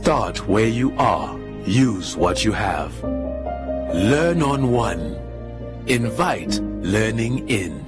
Start where you are. Use what you have. Learn on one. Invite learning in.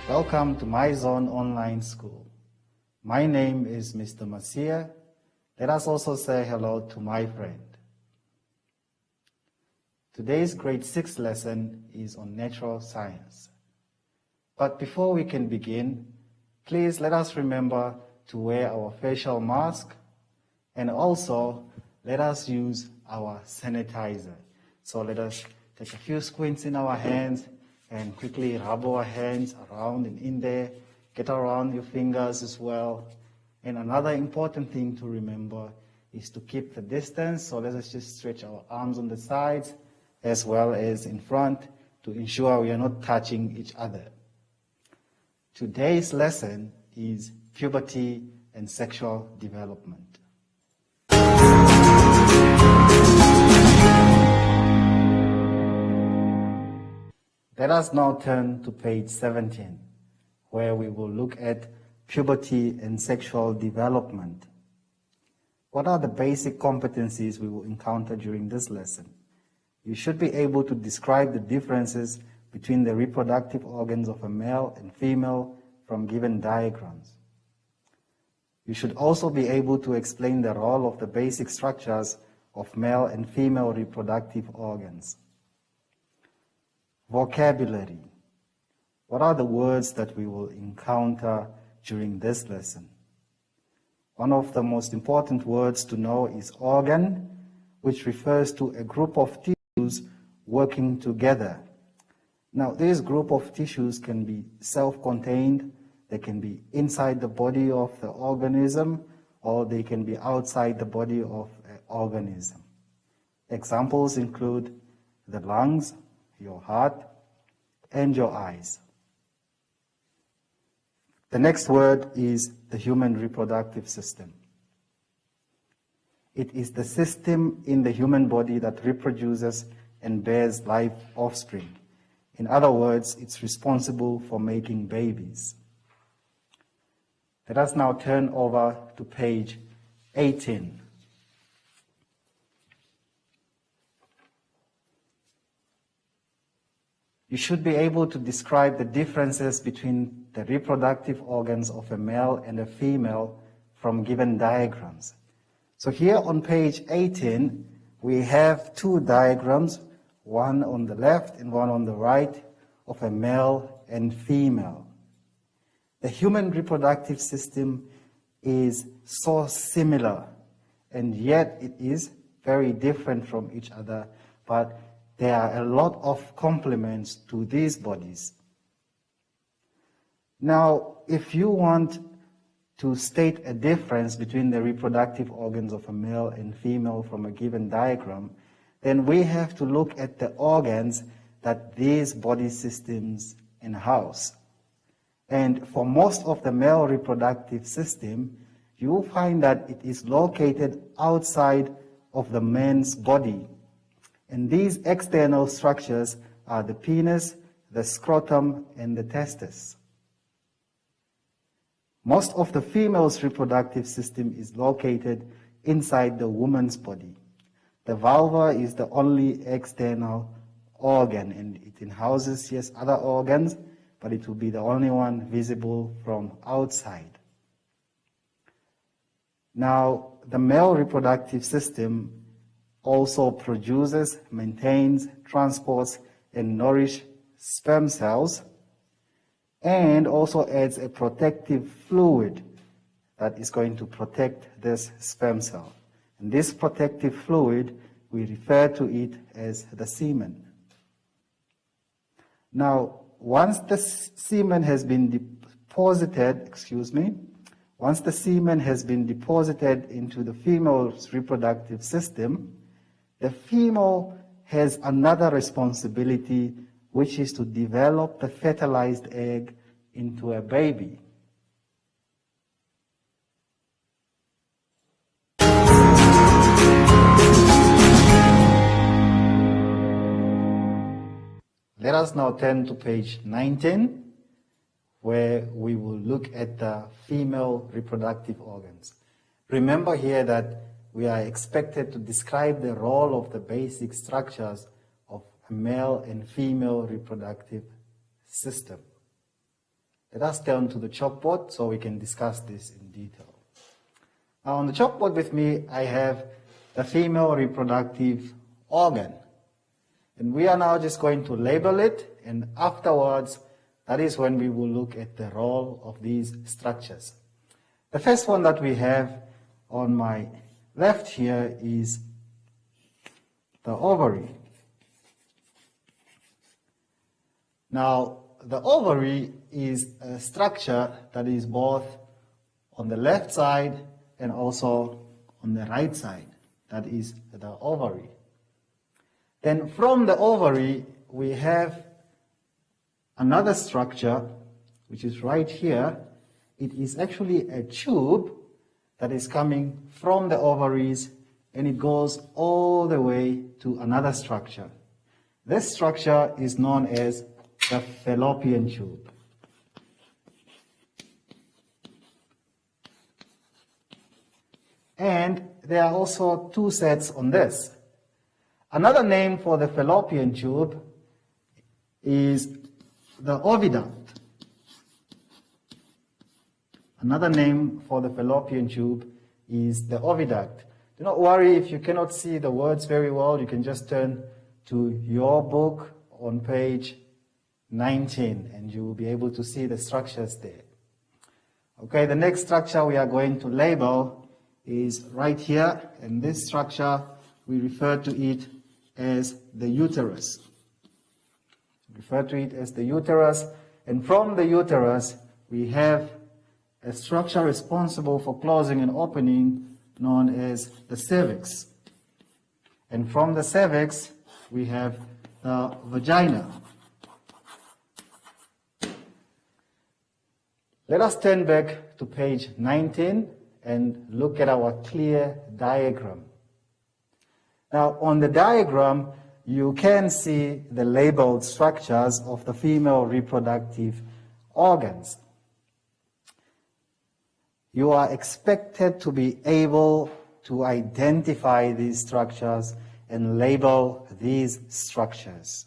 Welcome to My Zone Online School. My name is Mr. Masia. Let us also say hello to my friend. Today's grade 6 lesson is on natural science. But before we can begin, please let us remember to wear our facial mask, and also let us use our sanitizer. So let us take a few squints in our hands and quickly rub our hands around and in there. Get around your fingers as well. And another important thing to remember is to keep the distance. So let us just stretch our arms on the sides as well as in front to ensure we are not touching each other. Today's lesson is puberty and sexual development. Let us now turn to page 17, where we will look at puberty and sexual development. What are the basic competencies we will encounter during this lesson? You should be able to describe the differences between the reproductive organs of a male and female from given diagrams. You should also be able to explain the role of the basic structures of male and female reproductive organs. Vocabulary. What are the words that we will encounter during this lesson? One of the most important words to know is organ, which refers to a group of tissues working together. Now, this group of tissues can be self-contained, they can be inside the body of the organism, or they can be outside the body of an organism. Examples include the lungs, your heart, and your eyes. The next word is the human reproductive system. It is the system in the human body that reproduces and bears live offspring. In other words, it's responsible for making babies. Let us now turn over to page 18. You should be able to describe the differences between the reproductive organs of a male and a female from given diagrams. So here on page 18, we have two diagrams, one on the left and one on the right, of a male and female. The human reproductive system is so similar, and yet it is very different from each other, but there are a lot of complements to these bodies. Now, if you want to state a difference between the reproductive organs of a male and female from a given diagram, then we have to look at the organs that these body systems in-house. And for most of the male reproductive system, you will find that it is located outside of the man's body. And these external structures are the penis, the scrotum, and the testes. Most of the female's reproductive system is located inside the woman's body. The vulva is the only external organ, and it houses, yes, other organs, but it will be the only one visible from outside. Now, the male reproductive system also produces, maintains, transports, and nourishes sperm cells, and also adds a protective fluid that is going to protect this sperm cell. And this protective fluid, we refer to it as the semen. Now, once the semen has been deposited, once the semen has been deposited into the female's reproductive system, the female has another responsibility, which is to develop the fertilized egg into a baby. Let us now turn to page 19, where we will look at the female reproductive organs. Remember here that we are expected to describe the role of the basic structures of a male and female reproductive system. Let us turn to the chalkboard so we can discuss this in detail. Now, on the chalkboard with me, I have the female reproductive organ. And we are now just going to label it, and afterwards, that is when we will look at the role of these structures. The first one that we have on my left here is the ovary. Now, the ovary is a structure that is both on the left side and also on the right side. That is the ovary. Then from the ovary, we have another structure, which is right here. It is actually a tube that is coming from the ovaries, and it goes all the way to another structure. This structure is known as the fallopian tube. And there are also two sets on this. Another name for the fallopian tube is the oviduct. Another name for the fallopian tube is the oviduct. Do not worry if you cannot see the words very well. You can just turn to your book on page 19 and you will be able to see the structures there. Okay, the next structure we are going to label is right here, and this structure we refer to it as the uterus. Refer to it as the uterus, and from the uterus we have a structure responsible for closing and opening known as the cervix. And from the cervix we have the vagina. Let us turn back to page 19 and look at our clear diagram. Now, on the diagram, you can see the labeled structures of the female reproductive organs. You are expected to be able to identify these structures and label these structures.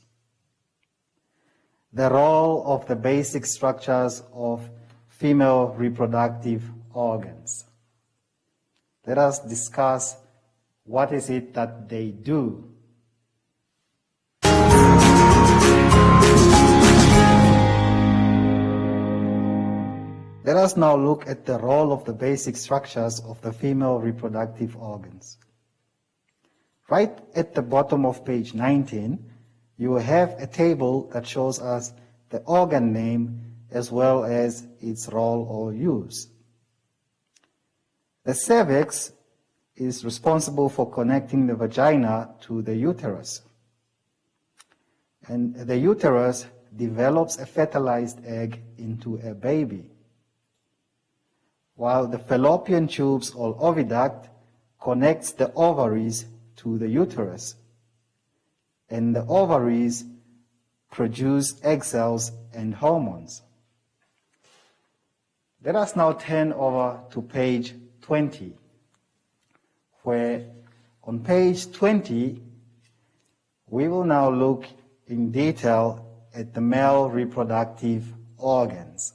The role of the basic structures of female reproductive organs. Let us discuss what is it that they do. Let us now look at the role of the basic structures of the female reproductive organs. Right at the bottom of page 19, you will have a table that shows us the organ name as well as its role or use. The cervix is responsible for connecting the vagina to the uterus. And the uterus develops a fertilized egg into a baby, while the fallopian tubes or oviduct connects the ovaries to the uterus. And the ovaries produce egg cells and hormones. Let us now turn over to page 20, where on page 20, we will now look in detail at the male reproductive organs.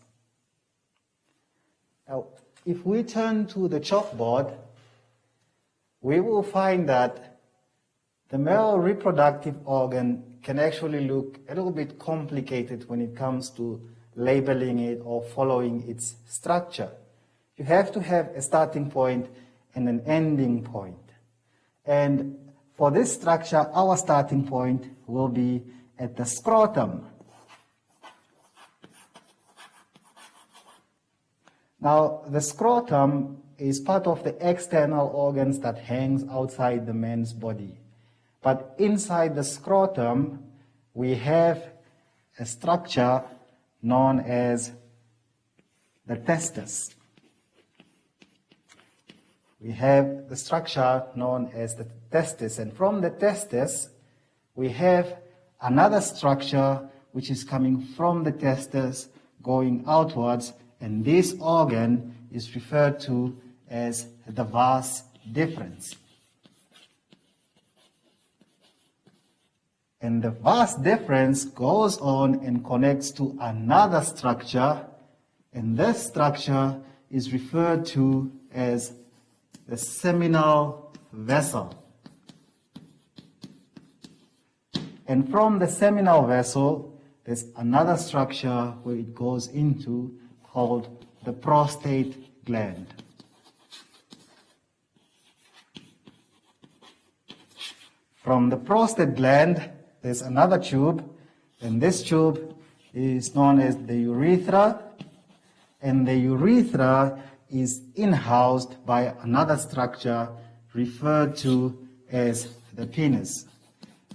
Now, If we turn to the chalkboard, we will find that the male reproductive organ can actually look a little bit complicated when it comes to labeling it or following its structure. You have to have a starting point and an ending point. And for this structure, our starting point will be at the scrotum. Now, the scrotum is part of the external organs that hangs outside the man's body. But inside the scrotum, we have a structure known as the testis. We have the structure known as the testis, and from the testis, we have another structure which is coming from the testis going outwards, and this organ is referred to as the vas deferens. And the vas deferens goes on and connects to another structure, and this structure is referred to as the seminal vessel. And from the seminal vessel, there's another structure where it goes into called the prostate gland. From the prostate gland, there's another tube, and this tube is known as the urethra, and the urethra is in-housed by another structure referred to as the penis.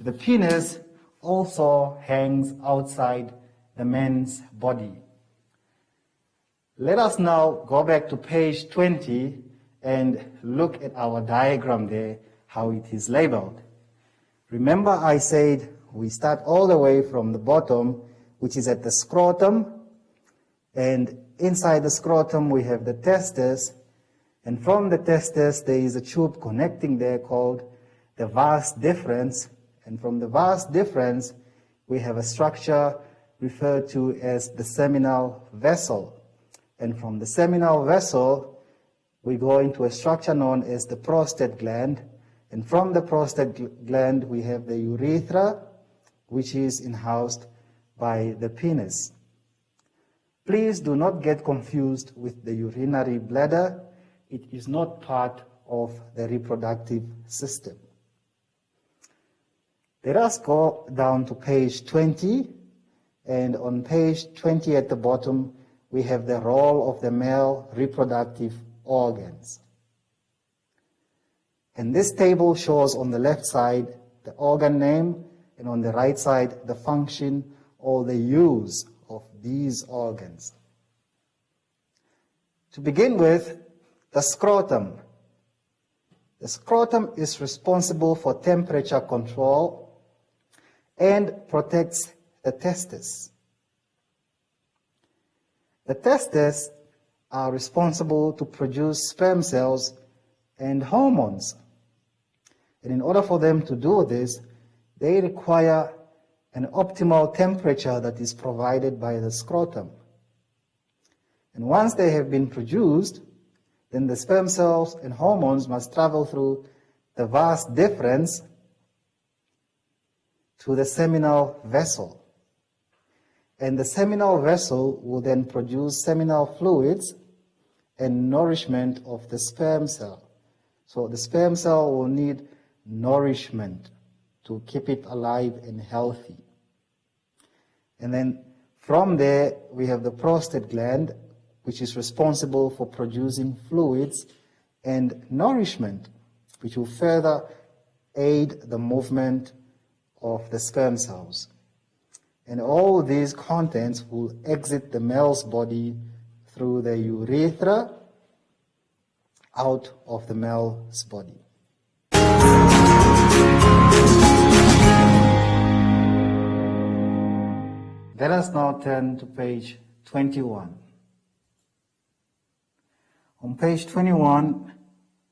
The penis also hangs outside the man's body. Let us now go back to page 20 and look at our diagram there, how it is labeled. Remember I said we start all the way from the bottom, which is at the scrotum, and inside the scrotum we have the testis, and from the testis there is a tube connecting there called the vas deferens, and from the vas deferens we have a structure referred to as the seminal vessel. And from the seminal vessel, we go into a structure known as the prostate gland. And from the prostate gland, we have the urethra, which is in-housed by the penis. Please do not get confused with the urinary bladder. It is not part of the reproductive system. Let us go down to page 20. And on page 20 at the bottom, we have the role of the male reproductive organs. And this table shows on the left side the organ name, and on the right side the function or the use of these organs. To begin with, the scrotum. The scrotum is responsible for temperature control and protects the testes. The testes are responsible to produce sperm cells and hormones. And in order for them to do this, they require an optimal temperature that is provided by the scrotum. And once they have been produced, then the sperm cells and hormones must travel through the vas deferens to the seminal vessel. And the seminal vessel will then produce seminal fluids and nourishment of the sperm cell. So the sperm cell will need nourishment to keep it alive and healthy. And then from there, we have the prostate gland, which is responsible for producing fluids and nourishment, which will further aid the movement of the sperm cells. And all these contents will exit the male's body through the urethra out of the male's body. Let us now turn to page 21. On page 21,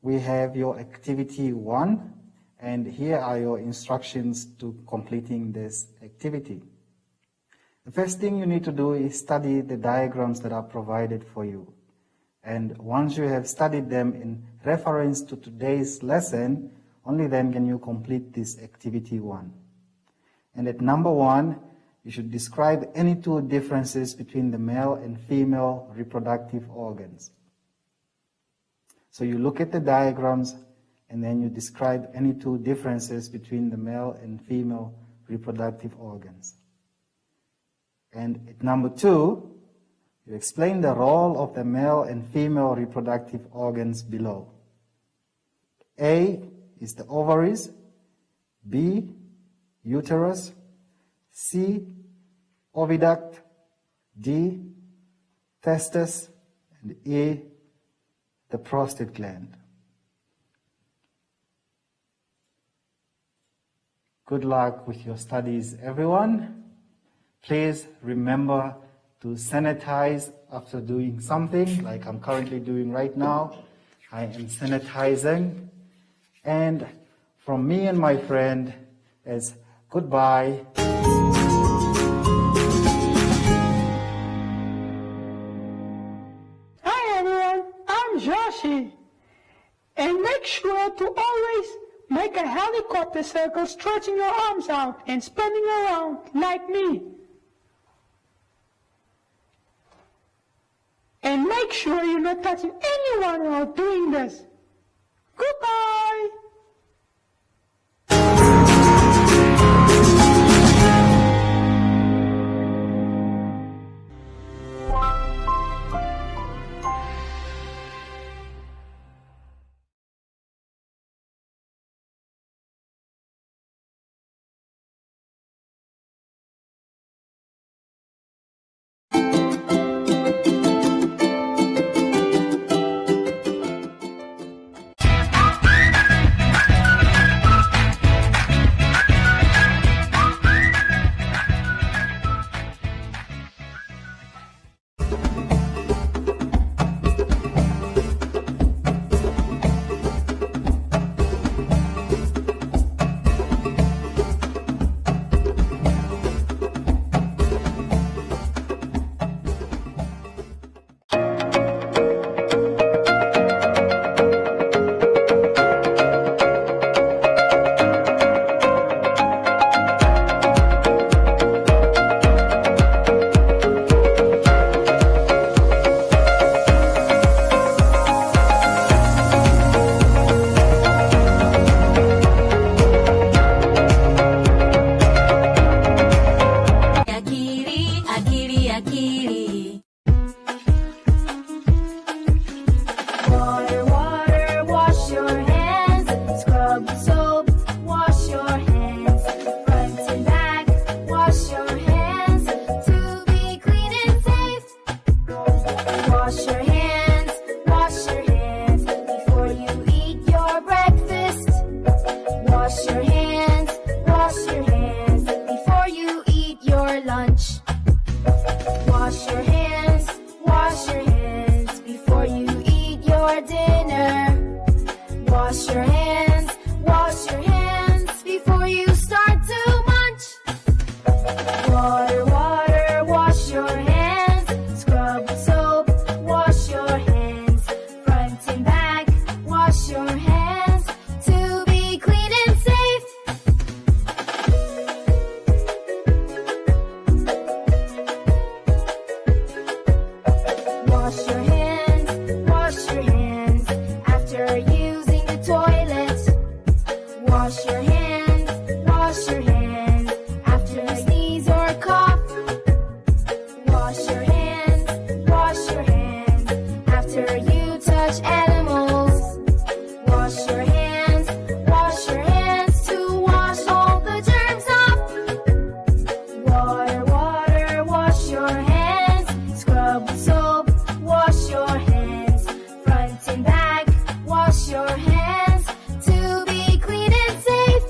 we have your activity 1, and here are your instructions to completing this activity. The first thing you need to do is study the diagrams that are provided for you. And once you have studied them in reference to today's lesson, only then can you complete this activity 1. And at number 1, you should describe any 2 differences between the male and female reproductive organs. So you look at the diagrams and then you describe any 2 differences between the male and female reproductive organs. And at number 2, you explain the role of the male and female reproductive organs below. A is the ovaries, B, uterus, C, oviduct, D, testis, and E, the prostate gland. Good luck with your studies, everyone. Please remember to sanitize after doing something like I'm currently doing right now. I am sanitizing. And from me and my friend is goodbye. Hi everyone, I'm Joshi. And make sure to always make a helicopter circle, stretching your arms out and spinning around like me. And make sure you're not touching anyone while doing this. Goodbye! and back. Wash your hands to be clean and safe.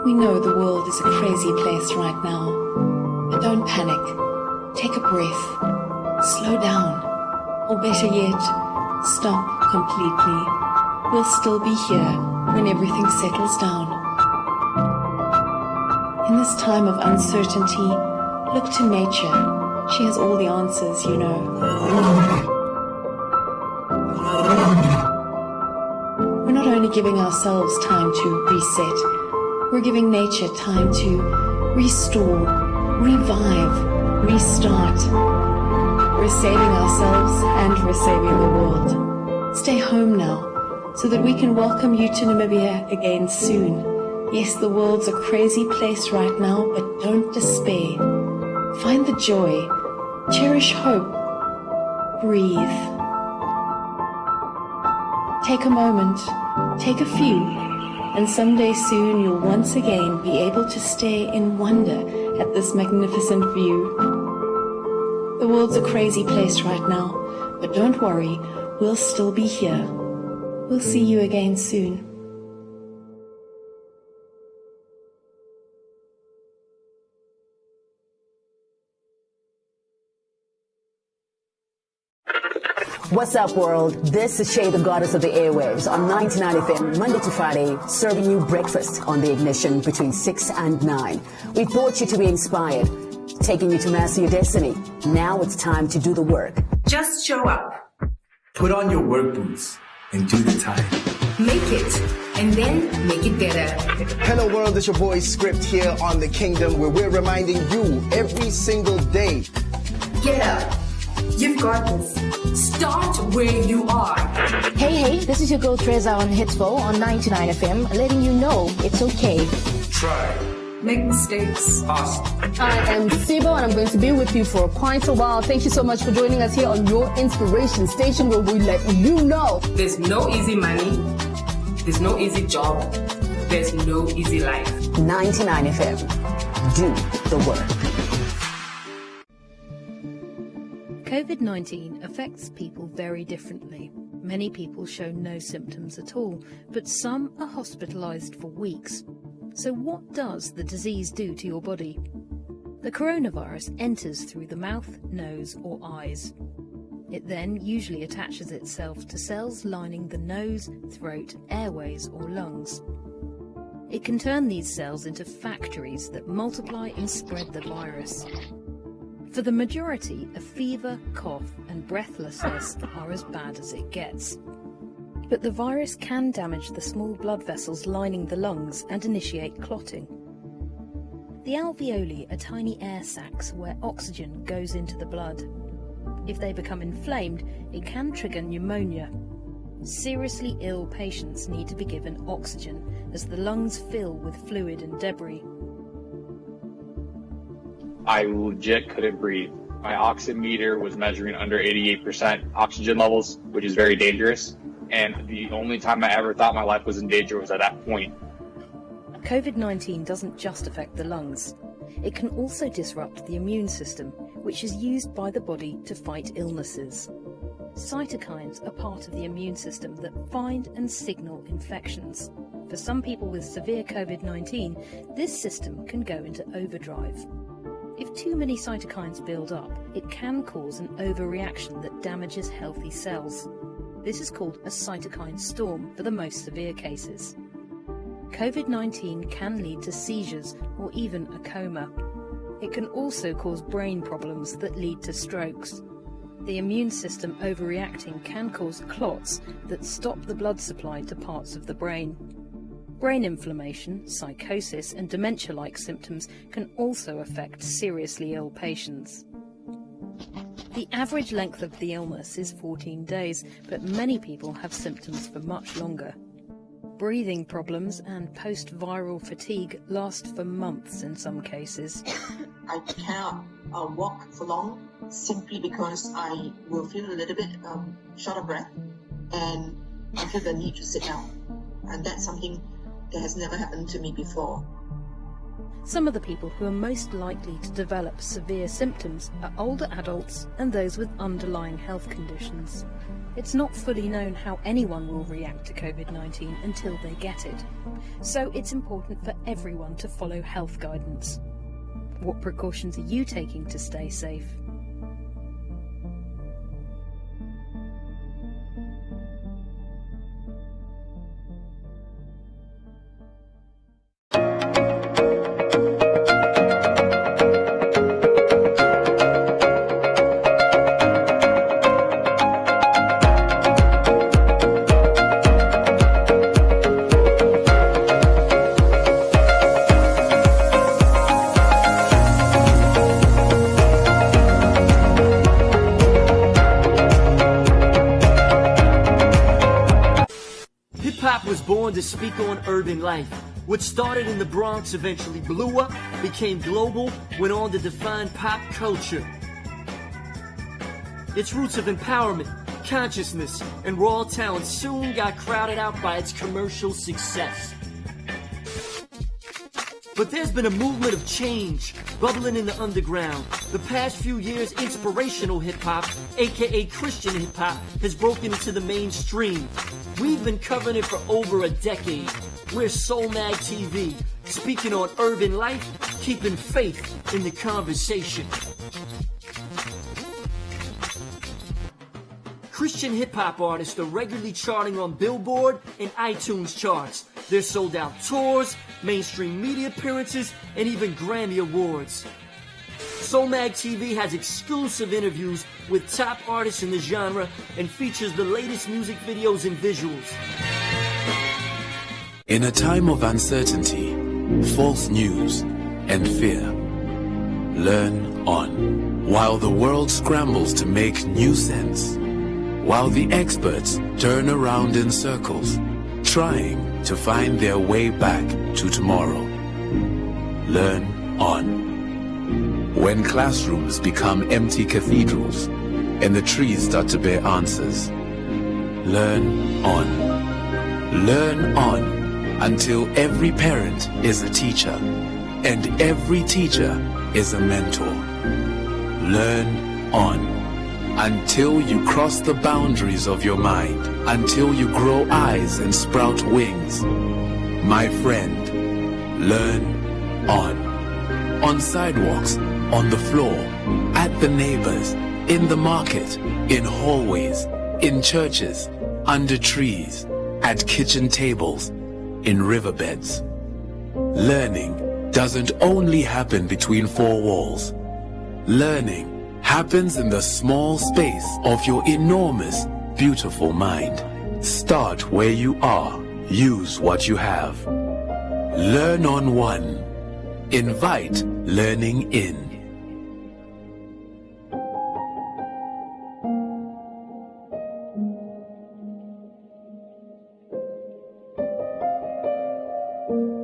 We know the world is a crazy place right now, but don't panic. Take a breath, slow down, or better yet, stop completely. We'll still be here when everything settles down. In this time of uncertainty, look to nature. She has all the answers, you know. We're not only giving ourselves time to reset, we're giving nature time to restore, revive, restart. We're saving ourselves and we're saving the world. Stay home now, so that we can welcome you to Namibia again soon. Yes, the world's a crazy place right now, but don't despair. Find the joy, cherish hope, breathe. Take a moment, take a few, and someday soon you'll once again be able to stare in wonder at this magnificent view. The world's a crazy place right now, but don't worry, we'll still be here. We'll see you again soon. What's up, world? This is Shay, the goddess of the airwaves, on 99 FM, Monday to Friday, serving you breakfast on the ignition between 6 and 9. We've brought you to be inspired, taking you to master your destiny. Now it's time to do the work. Just show up. Put on your work boots and do the time. Make it, and then make it better. Hello, world. It's your boy Script here on The Kingdom, where we're reminding you every single day. Get up. You've got this. Start where you are. Hey, this is your girl Treza on Hitsville on 99 FM, letting you know it's okay. Try. Make mistakes. Awesome. I am Sibo, and I'm going to be with you for quite a while. Thank you so much for joining us here on your inspiration station, where we let you know there's no easy money. There's no easy job. There's no easy life. 99 FM. Do the work. COVID-19 affects people very differently. Many people show no symptoms at all, but some are hospitalized for weeks. So what does the disease do to your body? The coronavirus enters through the mouth, nose or eyes. It then usually attaches itself to cells lining the nose, throat, airways or lungs. It can turn these cells into factories that multiply and spread the virus. For the majority, a fever, cough and breathlessness are as bad as it gets. But the virus can damage the small blood vessels lining the lungs and initiate clotting. The alveoli are tiny air sacs where oxygen goes into the blood. If they become inflamed, it can trigger pneumonia. Seriously ill patients need to be given oxygen as the lungs fill with fluid and debris. I legit couldn't breathe. My oximeter was measuring under 88% oxygen levels, which is very dangerous. And the only time I ever thought my life was in danger was at that point. COVID-19 doesn't just affect the lungs. It can also disrupt the immune system, which is used by the body to fight illnesses. Cytokines are part of the immune system that find and signal infections. For some people with severe COVID-19, this system can go into overdrive. If too many cytokines build up, it can cause an overreaction that damages healthy cells. This is called a cytokine storm for the most severe cases. COVID-19 can lead to seizures or even a coma. It can also cause brain problems that lead to strokes. The immune system overreacting can cause clots that stop the blood supply to parts of the brain. Brain inflammation, psychosis and dementia-like symptoms can also affect seriously ill patients. The average length of the illness is 14 days, but many people have symptoms for much longer. Breathing problems and post-viral fatigue last for months in some cases. I cannot walk for long simply because I will feel a little bit short of breath and I feel the need to sit down. And that's something that has never happened to me before. Some of the people who are most likely to develop severe symptoms are older adults and those with underlying health conditions. It's not fully known how anyone will react to COVID-19 until they get it. So it's important for everyone to follow health guidance. What precautions are you taking to stay safe? To speak on urban life. What started in the Bronx eventually blew up, became global, went on to define pop culture. Its roots of empowerment, consciousness, and raw talent soon got crowded out by its commercial success. But there's been a movement of change bubbling in the underground. The past few years, inspirational hip-hop, aka Christian hip-hop, has broken into the mainstream. We've been covering it for over a decade. We're Soul Mag TV, speaking on urban life, keeping faith in the conversation. Christian hip-hop artists are regularly charting on Billboard and iTunes charts. They're sold out tours, mainstream media appearances, and even Grammy Awards. Soul Mag TV has exclusive interviews with top artists in the genre and features the latest music videos and visuals. In a time of uncertainty, false news, and fear, learn on. While the world scrambles to make new sense, while the experts turn around in circles, trying to find their way back to tomorrow. Learn on. When classrooms become empty cathedrals and the trees start to bear answers, learn on. Learn on until every parent is a teacher and every teacher is a mentor. Learn on until you cross the boundaries of your mind, until you grow eyes and sprout wings. My friend, learn on sidewalks, on the floor, at the neighbors, in the market, in hallways, in churches, under trees, at kitchen tables, in riverbeds. Learning doesn't only happen between four walls. Learning happens in the small space of your enormous, beautiful mind. Start where you are. Use what you have. Learn on one. Invite learning in. Thank you.